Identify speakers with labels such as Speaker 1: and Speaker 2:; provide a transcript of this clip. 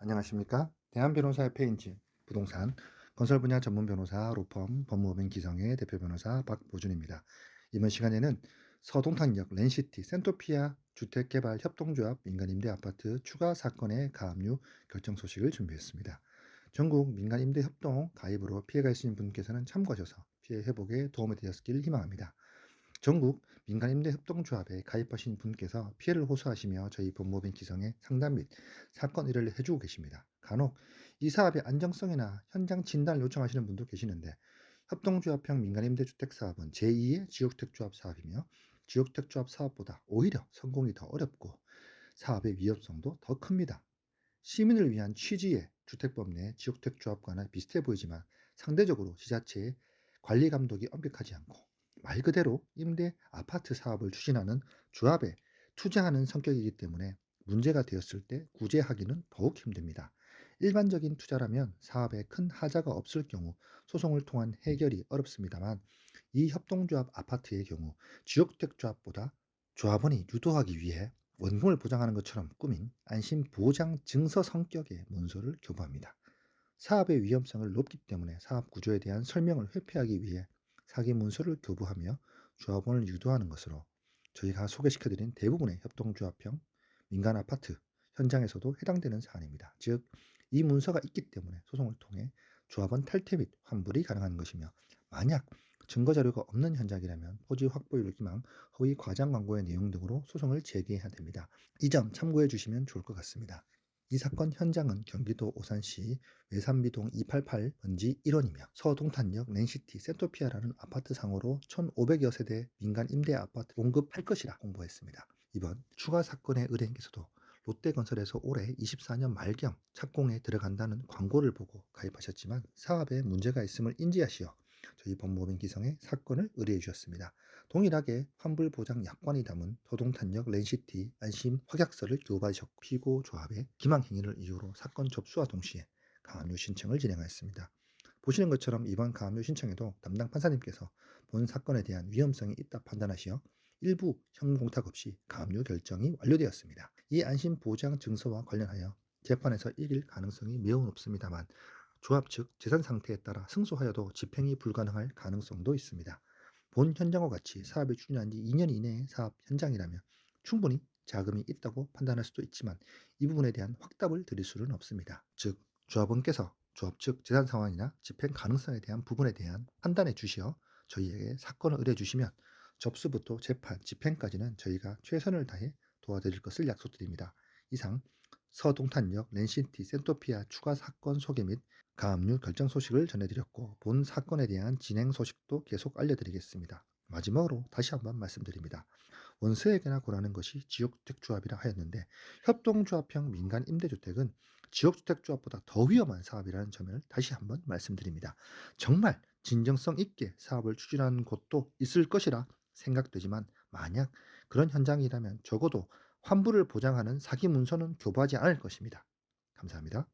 Speaker 1: 안녕하십니까? 대한변호사의 페인지 부동산 건설 분야 전문 변호사 로펌 법무법인 기성의 대표 변호사 박보준입니다. 이번 시간에는 서동탄역 랜시티 센토피아 주택개발협동조합 민간임대 아파트 추가 사건의 가압류 결정 소식을 준비했습니다. 전국 민간임대협동 가입으로 피해가 있으신 분께서는 참고하셔서 피해 회복에 도움이 되었길 희망합니다. 전국 민간임대협동조합에 가입하신 분께서 피해를 호소하시며 저희 법무법인 기성에 상담 및 사건 의뢰를 해주고 계십니다. 간혹 이 사업의 안정성이나 현장 진단을 요청하시는 분도 계시는데 협동조합형 민간임대주택사업은 제2의 지역주택조합 사업이며 지역주택조합 사업보다 오히려 성공이 더 어렵고 사업의 위험성도 더 큽니다. 시민을 위한 취지의 주택법 내 지역주택조합과는 비슷해 보이지만 상대적으로 지자체의 관리 감독이 엄격하지 않고 말 그대로 임대 아파트 사업을 추진하는 조합에 투자하는 성격이기 때문에 문제가 되었을 때 구제하기는 더욱 힘듭니다. 일반적인 투자라면 사업에 큰 하자가 없을 경우 소송을 통한 해결이 어렵습니다만 이 협동조합 아파트의 경우 지역주택조합보다 조합원이 유도하기 위해 원금을 보장하는 것처럼 꾸민 안심보장 증서 성격의 문서를 교부합니다. 사업의 위험성을 높기 때문에 사업 구조에 대한 설명을 회피하기 위해 사기 문서를 교부하며 조합원을 유도하는 것으로 저희가 소개시켜드린 대부분의 협동조합형 민간 아파트 현장에서도 해당되는 사안입니다. 즉, 이 문서가 있기 때문에 소송을 통해 조합원 탈퇴 및 환불이 가능한 것이며 만약 증거 자료가 없는 현장이라면 토지 확보율 기망, 허위 과장 광고의 내용 등으로 소송을 제기해야 됩니다. 이 점 참고해 주시면 좋을 것 같습니다. 이 사건 현장은 경기도 오산시 외산비동 288 번지 1원이며 서동탄역 랜시티 센토피아라는 아파트 상호로 1,500여 세대 민간 임대 아파트 공급할 것이라 공보했습니다. 이번 추가 사건의 의뢰인께서도 롯데건설에서 올해 24년 말경 착공에 들어간다는 광고를 보고 가입하셨지만 사업에 문제가 있음을 인지하시어 저희 법무법인 기성에 사건을 의뢰해 주셨습니다. 동일하게 환불보장 약관이 담은 서동탄역 랜시티 안심 확약서를 교부받으셨고 피고 조합의 기망행위를 이유로 사건 접수와 동시에 가압류 신청을 진행하였습니다. 보시는 것처럼 이번 가압류 신청에도 담당 판사님께서 본 사건에 대한 위험성이 있다 판단하시어 일부 형무공탁 없이 가압류 결정이 완료되었습니다. 이 안심보장 증서와 관련하여 재판에서 이길 가능성이 매우 높습니다만 조합 측 재산 상태에 따라 승소하여도 집행이 불가능할 가능성도 있습니다. 본 현장과 같이 사업이 추진한 지 2년 이내의 사업 현장이라면 충분히 자금이 있다고 판단할 수도 있지만 이 부분에 대한 확답을 드릴 수는 없습니다. 즉, 조합원께서 조합 측 재산 상황이나 집행 가능성에 대한 부분에 대한 판단해 주시어 저희에게 사건을 의뢰해 주시면 접수부터 재판, 집행까지는 저희가 최선을 다해 도와드릴 것을 약속드립니다. 이상 서동탄역 랜시티 센토피아 추가 사건 소개 및 가압류 결정 소식을 전해드렸고 본 사건에 대한 진행 소식도 계속 알려드리겠습니다. 마지막으로 다시 한번 말씀드립니다. 원수에게나 고라는 것이 지역주택조합이라 하였는데 협동조합형 민간 임대주택은 지역주택조합보다 더 위험한 사업이라는 점을 다시 한번 말씀드립니다. 정말 진정성 있게 사업을 추진하는 곳도 있을 것이라 생각되지만 만약 그런 현장이라면 적어도 환불을 보장하는 사기 문서는 교부하지 않을 것입니다. 감사합니다.